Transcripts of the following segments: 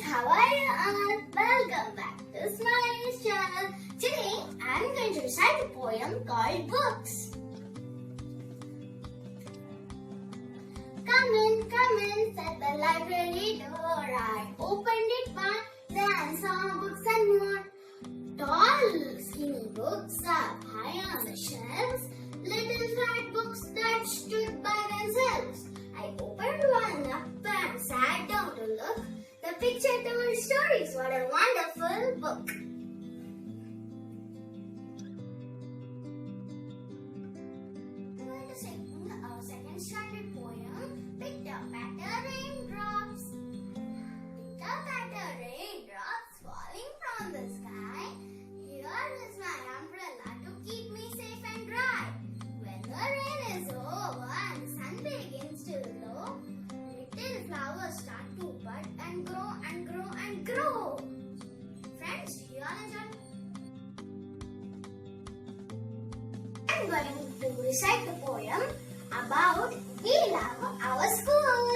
How are you all? Welcome back to Smiley's channel. Today I am going to recite a poem called Books. Come in, said the library door. I opened it wide, then saw books and more. Tall, skinny books up high on the shelves, little flat books that stood by themselves. I opened one up and sat down to look. The picture told stories. What a wonderful book! I'm going to sing our second standard poem, Picked Up at the Raindrops. Picked up at the raindrops falling from the sky. Here is my umbrella to keep me safe and dry. When the rain is over and the sun begins to glow, little flowers start to bud and grow and grow and grow. Friends, do you all enjoy? I'm going to recite the poem about We Love Our School.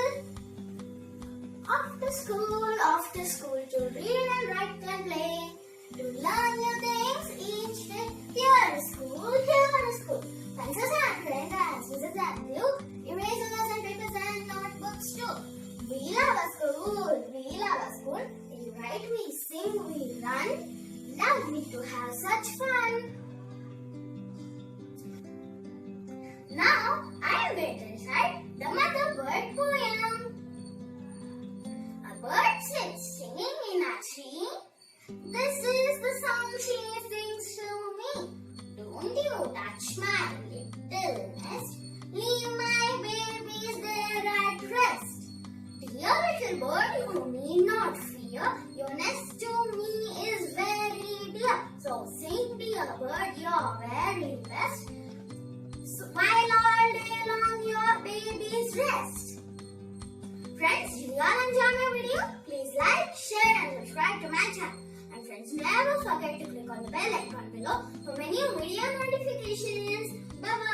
Off to school to read and write and play, to learn new things each day. Here is school. Pencils and pen and scissors and glue, erasers and papers and notebooks too. We love our school. We write, we sing, we run. Lovely to have such fun. Now I am going to recite the Mother Bird poem. A bird sits singing in a tree. This is the song she sings to me. Don't you touch my little nest. Leave my babies there at rest. Dear little bird, you need not fear. Your nest to me is very dear. So sing, dear bird, your very best, while all day long your babies rest. Friends, do you all enjoy my video? Please like, share and subscribe to my channel. And friends, never forget to click on the bell icon below for my new video notifications. Bye bye.